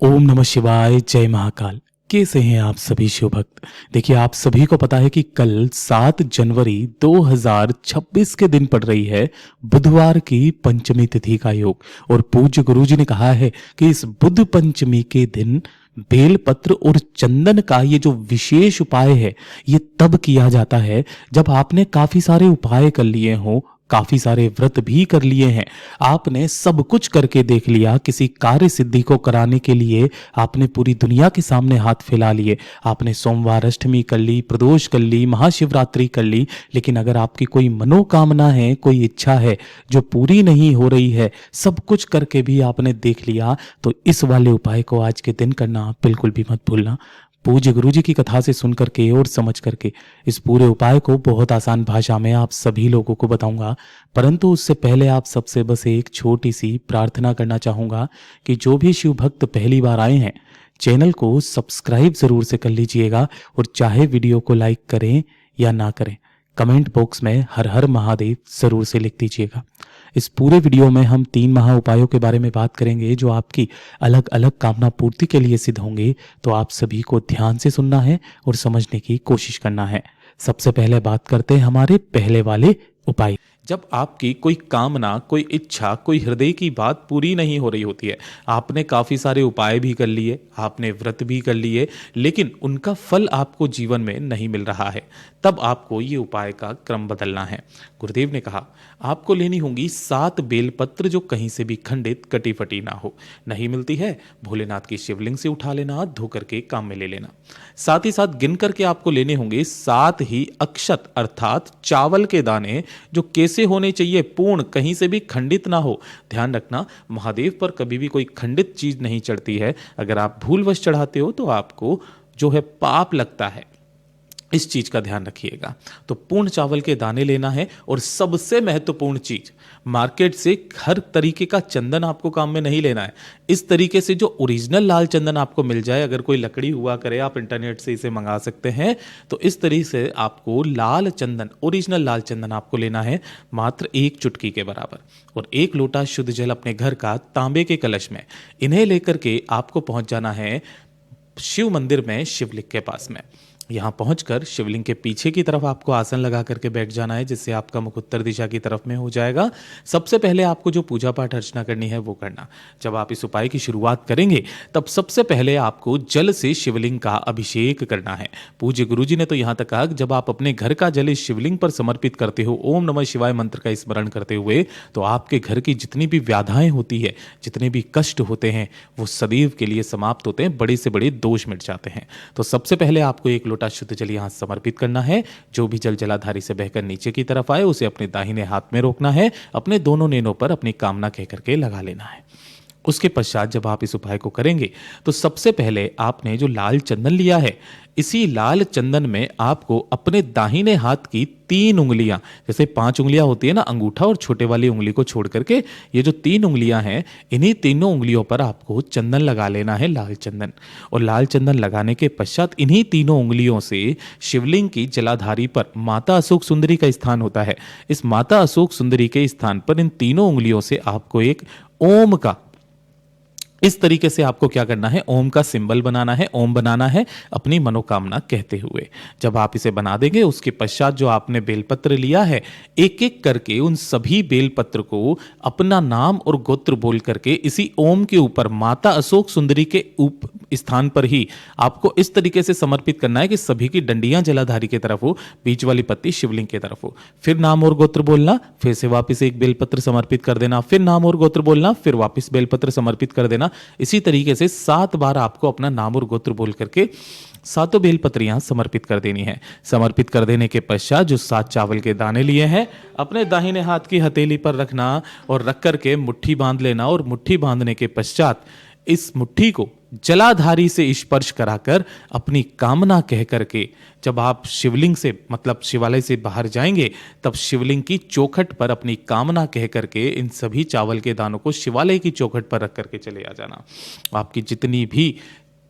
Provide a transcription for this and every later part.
ओम नमः शिवाय, जय महाकाल। कैसे हैं आप सभी शिव भक्त। देखिए, आप सभी को पता है कि कल 7 जनवरी 2026 के दिन पड़ रही है बुधवार की पंचमी तिथि का योग। और पूज्य गुरु जी ने कहा है कि इस बुध पंचमी के दिन बेलपत्र और चंदन का ये जो विशेष उपाय है, ये तब किया जाता है जब आपने काफी सारे उपाय कर लिए हों, काफी सारे व्रत भी कर लिए हैं, आपने सब कुछ करके देख लिया, किसी कार्य सिद्धि को कराने के लिए आपने पूरी दुनिया के सामने हाथ फैला लिए, आपने सोमवार अष्टमी कर ली, प्रदोष कर ली, महाशिवरात्रि कर ली, लेकिन अगर आपकी कोई मनोकामना है, कोई इच्छा है जो पूरी नहीं हो रही है, सब कुछ करके भी आपने देख लिया, तो इस वाले उपाय को आज के दिन करना बिल्कुल भी मत भूलना। पूज्य गुरु जी की कथा से सुन करके और समझ करके इस पूरे उपाय को बहुत आसान भाषा में आप सभी लोगों को बताऊंगा, परंतु उससे पहले आप सबसे बस एक छोटी सी प्रार्थना करना चाहूंगा कि जो भी शिव भक्त पहली बार आए हैं, चैनल को सब्सक्राइब जरूर से कर लीजिएगा, और चाहे वीडियो को लाइक करें या ना करें, कमेंट बॉक्स में हर हर महादेव जरूर से लिख दीजिएगा। इस पूरे वीडियो में हम 3 महा उपायों के बारे में बात करेंगे जो आपकी अलग अलग कामना पूर्ति के लिए सिद्ध होंगे, तो आप सभी को ध्यान से सुनना है और समझने की कोशिश करना है। सबसे पहले बात करते हैं हमारे पहले वाले उपाय। जब आपकी कोई कामना, कोई इच्छा, कोई हृदय की बात पूरी नहीं हो रही होती है, आपने काफी सारे उपाय भी कर लिए, आपने व्रत भी कर लिए, लेकिन उनका फल आपको जीवन में नहीं मिल रहा है, तब आपको ये उपाय का क्रम बदलना है। गुरुदेव ने कहा आपको लेनी होंगी 7 बेलपत्र जो कहीं से भी खंडित कटी फटी ना हो। नहीं मिलती है, भोलेनाथ की शिवलिंग से उठा लेना, धो करके काम में ले लेना। साथ ही साथ गिन करके आपको लेने होंगे 7 ही अक्षत अर्थात चावल के दाने, जो कैसे होने चाहिए, पूर्ण, कहीं से भी खंडित ना हो। ध्यान रखना, महादेव पर कभी भी कोई खंडित चीज नहीं चढ़ती है। अगर आप भूलवश चढ़ाते हो तो आपको जो है पाप लगता है, इस चीज का ध्यान रखिएगा। तो पूर्ण चावल के दाने लेना है, और सबसे महत्वपूर्ण चीज, मार्केट से हर तरीके का चंदन आपको काम में नहीं लेना है। इस तरीके से जो ओरिजिनल लाल चंदन आपको मिल जाए, अगर कोई लकड़ी हुआ करे, आप इंटरनेट से इसे मंगा सकते हैं, तो इस तरीके से आपको लाल चंदन, ओरिजिनल लाल चंदन आपको लेना है, मात्र 1 चुटकी के बराबर। और 1 लोटा शुद्ध जल अपने घर का तांबे के कलश में, इन्हें लेकर के आपको पहुंच जाना है शिव मंदिर में, शिवलिंग के पास में। यहाँ पहुंचकर शिवलिंग के पीछे की तरफ आपको आसन लगा करके बैठ जाना है, जिससे आपका मुख उत्तर दिशा की तरफ में हो जाएगा। सबसे पहले आपको जो पूजा पाठ अर्चना करनी है वो करना। जब आप इस उपाय की शुरुआत करेंगे, तब सबसे पहले आपको जल से शिवलिंग का अभिषेक करना है। पूज्य गुरु जी ने तो यहाँ तक कहा कि जब आप अपने घर का जल इस शिवलिंग पर समर्पित करते हो, ओम नमः शिवाय मंत्र का स्मरण करते हुए, तो आपके घर की जितनी भी व्याधाएं होती है, जितने भी कष्ट होते हैं, वो सदैव के लिए समाप्त होते हैं, बड़े से बड़े दोष मिट जाते हैं। तो सबसे पहले आपको 1 लोटा शुद्ध जल यहां समर्पित करना है। जो भी जल जलाधारी से बहकर नीचे की तरफ आए, उसे अपने दाहिने हाथ में रोकना है, अपने दोनों नैनों पर अपनी कामना कह करके लगा लेना है। उसके पश्चात जब आप इस उपाय को करेंगे, तो सबसे पहले आपने जो लाल चंदन लिया है, इसी लाल चंदन में आपको अपने दाहिने हाथ की 3 उंगलियां, जैसे 5 उंगलियां होती है ना, अंगूठा और छोटे वाली उंगली को छोड़ करके ये जो 3 उंगलियां हैं, इन्हीं तीनों उंगलियों पर आपको चंदन लगा लेना है, लाल चंदन। और लाल चंदन लगाने के पश्चात इन्हीं तीनों उंगलियों से शिवलिंग की जलाधारी पर माता अशोक सुंदरी का स्थान होता है, इस माता अशोक सुंदरी के स्थान पर इन तीनों उंगलियों से आपको एक ओम का, इस तरीके से आपको क्या करना है, ओम का सिंबल बनाना है, ओम बनाना है अपनी मनोकामना कहते हुए। जब आप इसे बना देंगे, उसके पश्चात जो आपने बेलपत्र लिया है, एक एक करके उन सभी बेलपत्र को अपना नाम और गोत्र बोल करके इसी ओम के ऊपर माता अशोक सुंदरी के स्थान पर ही आपको इस तरीके से समर्पित करना है कि सभी की डंडियां जलाधारी की तरफ हो, बीच वाली पत्ती शिवलिंग की तरफ हो। फिर नाम और गोत्र बोलना, फिर से वापस एक बेलपत्र समर्पित कर देना, फिर नाम और गोत्र बोलना, फिर वापस बेलपत्र समर्पित कर देना। इसी तरीके से 7 बार आपको अपना नाम और गोत्र बोल करके 7 बेलपत्रियां समर्पित कर देनी है। समर्पित कर देने के पश्चात जो 7 चावल के दाने लिए हैं, अपने दाहिने हाथ की हथेली पर रखना और रख करके मुट्ठी बांध लेना। और मुट्ठी बांधने के पश्चात इस मुट्ठी को जलाधारी से स्पर्श कराकर अपनी कामना कह करके, जब आप शिवलिंग से, मतलब शिवालय से बाहर जाएंगे, तब शिवलिंग की चौखट पर अपनी कामना कह करके इन सभी चावल के दानों को शिवालय की चौखट पर रख करके चले आ जाना। आपकी जितनी भी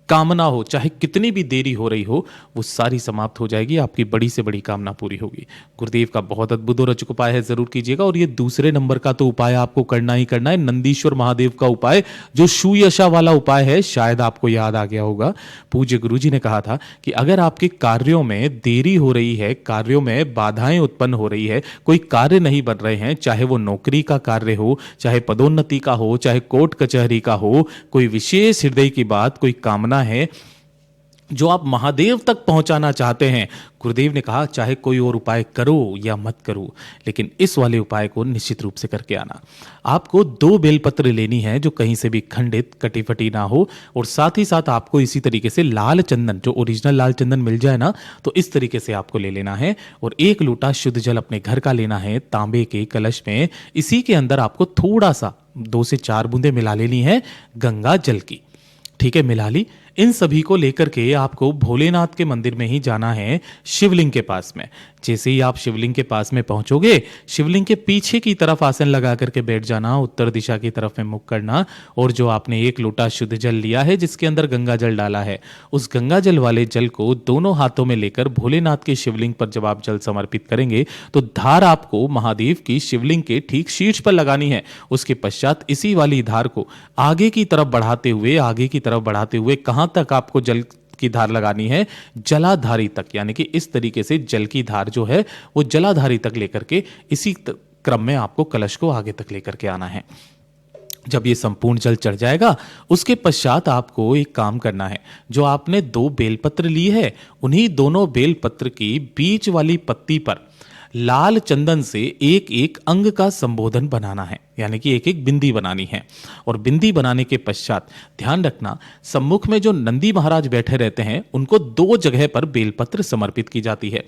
कामना हो, चाहे कितनी भी देरी हो रही हो, वो सारी समाप्त हो जाएगी, आपकी बड़ी से बड़ी कामना पूरी होगी। गुरुदेव का बहुत अद्भुत और अचूक उपाय है, जरूर कीजिएगा। और ये दूसरे नंबर का तो उपाय आपको करना ही करना है, नंदीश्वर महादेव का उपाय, जो शूयशा वाला उपाय है, शायद आपको याद आ गया होगा। पूज्य गुरुजी ने कहा था कि अगर आपके कार्यों में देरी हो रही है, कार्यों में बाधाएं उत्पन्न हो रही है, कोई कार्य नहीं बन रहे हैं, चाहे वो नौकरी का कार्य हो, चाहे पदोन्नति का हो, चाहे कोर्ट कचहरी का हो, कोई विशेष हृदय की बात, कोई कामना है जो आप महादेव तक पहुंचाना चाहते हैं, गुरुदेव ने कहा चाहे कोई और उपाय करो या मत करो, लेकिन इस वाले उपाय को निश्चित रूप से करके आना। आपको 2 बेलपत्र लेनी है जो कहीं से भी खंडित कटी फटी ना हो, और साथ ही साथ आपको इसी तरीके से लाल चंदन, जो ओरिजिनल लाल चंदन मिल जाए ना, तो इस तरीके से आपको ले लेना है। और 1 लोटा शुद्ध जल अपने घर का लेना है, तांबे के कलश में। इसी के अंदर आपको थोड़ा सा 2 से 4 बूंदें मिला लेनी है गंगा जल की। ठीक है, मिला ली। इन सभी को लेकर के आपको भोलेनाथ के मंदिर में ही जाना है, शिवलिंग के पास में। जैसे ही आप शिवलिंग के पास में पहुंचोगे, शिवलिंग के पीछे की तरफ आसन लगा करके बैठ जाना, उत्तर दिशा की तरफ में मुख करना, और जो आपने 1 लोटा शुद्ध जल लिया है जिसके अंदर गंगा जल डाला है, उस गंगा जल वाले जल को दोनों हाथों में लेकर भोलेनाथ के शिवलिंग पर जब आप जल समर्पित करेंगे, तो धार आपको महादेव की शिवलिंग के ठीक शीर्ष पर लगानी है। उसके पश्चात इसी वाली धार को आगे की तरफ बढ़ाते हुए कहां तक आपको जल की धार लगानी है? जलाधारी तक, यानी कि इस तरीके से जल की धार जो है वो जलाधारी तक लेकर के इसी क्रम में आपको कलश को आगे तक लेकर के आना है। जब ये संपूर्ण जल चढ़ जाएगा, उसके पश्चात आपको एक काम करना है। जो आपने 2 बेलपत्र ली है, उन्हीं दोनों बेलपत्र की बीच वाली पत्ती पर लाल चंदन से एक एक अंग का संबोधन बनाना है, यानी कि एक एक बिंदी बनानी है। और बिंदी बनाने के पश्चात ध्यान रखना, सम्मुख में जो नंदी महाराज बैठे रहते हैं, उनको 2 जगह पर बेलपत्र समर्पित की जाती है।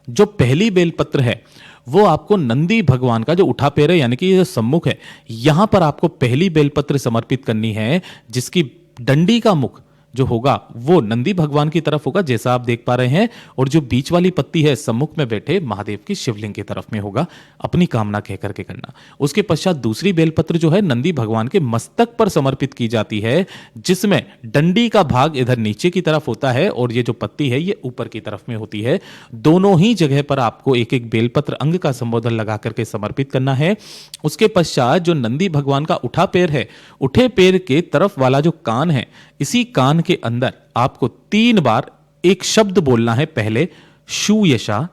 जो पहली बेलपत्र है वो आपको नंदी भगवान का जो उठा पैर है, यानी कि ये जो सम्मुख है, यहां पर आपको पहली बेलपत्र समर्पित करनी है, जिसकी डंडी का मुख जो होगा वो नंदी भगवान की तरफ होगा, जैसा आप देख पा रहे हैं। और जो बीच वाली पत्ती है सम्मुख में बैठे महादेव की शिवलिंग की तरफ में होगा। अपनी कामना कह करके करना। उसके पश्चात दूसरी बेलपत्र जो है नंदी भगवान के मस्तक पर समर्पित की जाती है, जिसमें डंडी का भाग इधर नीचे की तरफ होता है और ये जो पत्ती है ये ऊपर की तरफ में होती है। दोनों ही जगह पर आपको एक एक बेलपत्र अंग का संबोधन लगा करके समर्पित करना है। उसके पश्चात जो नंदी भगवान का उठा पैर है, उठे पैर के तरफ वाला जो कान है, इसी कान के अंदर आपको 3 बार एक शब्द बोलना है। पहले शूयशा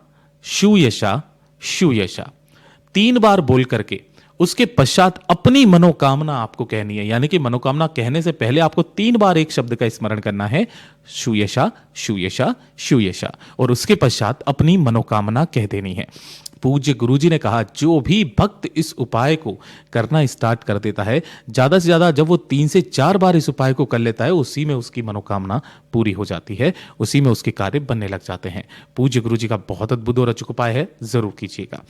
शूयशा शूयशा 3 बार बोल करके उसके पश्चात अपनी मनोकामना आपको कहनी है, यानी कि मनोकामना कहने से पहले आपको 3 बार एक शब्द का स्मरण करना है, शूयशा शूयशा शूयशा, और उसके पश्चात अपनी मनोकामना कह देनी है। पूज्य गुरुजी ने कहा जो भी भक्त इस उपाय को करना स्टार्ट कर देता है, ज्यादा से ज्यादा जब वो 3 से 4 बार इस उपाय को कर लेता है, उसी में उसकी मनोकामना पूरी हो जाती है, उसी में उसके कार्य बनने लग जाते हैं। पूज्य गुरुजी का बहुत अद्भुत और अचूक उपाय है, जरूर कीजिएगा।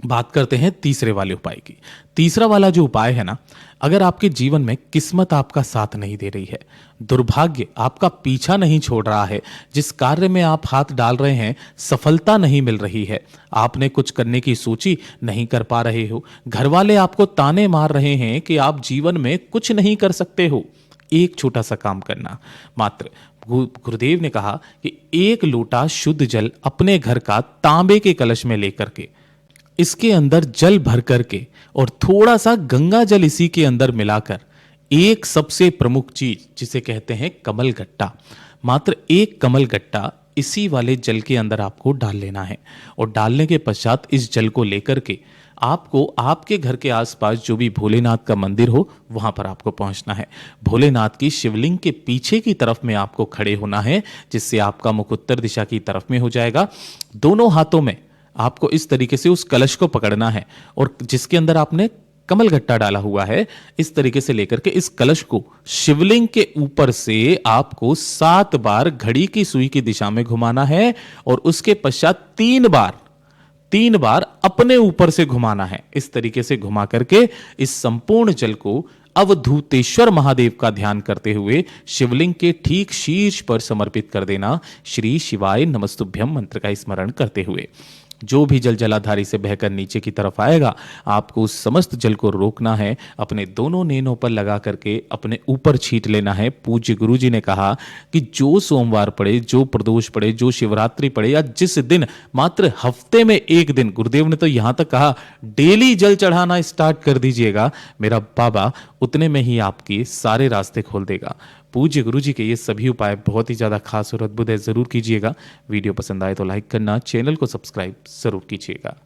बात करते हैं तीसरे वाले उपाय की। तीसरा वाला जो उपाय है ना, अगर आपके जीवन में किस्मत आपका साथ नहीं दे रही है, दुर्भाग्य आपका पीछा नहीं छोड़ रहा है, जिस कार्य में आप हाथ डाल रहे हैं सफलता नहीं मिल रही है, आपने कुछ करने की सोची नहीं कर पा रहे हो, घर वाले आपको ताने मार रहे हैं कि आप जीवन में कुछ नहीं कर सकते हो, एक छोटा सा काम करना मात्र। गुरुदेव ने कहा कि 1 लोटा शुद्ध जल अपने घर का तांबे के कलश में लेकर के इसके अंदर जल भर करके और थोड़ा सा गंगा जल इसी के अंदर मिलाकर एक सबसे प्रमुख चीज जिसे कहते हैं कमल गट्टा, मात्र 1 कमल गट्टा इसी वाले जल के अंदर आपको डाल लेना है। और डालने के पश्चात इस जल को लेकर के आपको आपके घर के आसपास जो भी भोलेनाथ का मंदिर हो वहां पर आपको पहुंचना है। भोलेनाथ की शिवलिंग के पीछे की तरफ में आपको खड़े होना है, जिससे आपका मुख उत्तर दिशा की तरफ में हो जाएगा। दोनों हाथों में आपको इस तरीके से उस कलश को पकड़ना है और जिसके अंदर आपने कमल गट्टा डाला हुआ है, इस तरीके से लेकर के इस कलश को शिवलिंग के ऊपर से आपको 7 बार घड़ी की सुई की दिशा में घुमाना है और उसके पश्चात 3 बार अपने ऊपर से घुमाना है। इस तरीके से घुमा करके इस संपूर्ण जल को अवधूतेश्वर महादेव का ध्यान करते हुए शिवलिंग के ठीक शीर्ष पर समर्पित कर देना, श्री शिवाय नमस्तुभ्यम मंत्र का स्मरण करते हुए। जो भी जल जलाधारी से बहकर नीचे की तरफ आएगा, आपको उस समस्त जल को रोकना है, अपने दोनों नेनों पर लगा करके अपने ऊपर छींट लेना है। पूज्य गुरु जी ने कहा कि जो सोमवार पड़े, जो प्रदोष पड़े, जो शिवरात्रि पड़े या जिस दिन, मात्र हफ्ते में एक दिन, गुरुदेव ने तो यहां तक कहा डेली जल चढ़ाना स्टार्ट कर दीजिएगा, मेरा बाबा उतने में ही आपके सारे रास्ते खोल देगा। पूज्य गुरु जी के ये सभी उपाय बहुत ही ज़्यादा खास और अद्भुत है, ज़रूर कीजिएगा। वीडियो पसंद आए तो लाइक करना, चैनल को सब्सक्राइब ज़रूर कीजिएगा।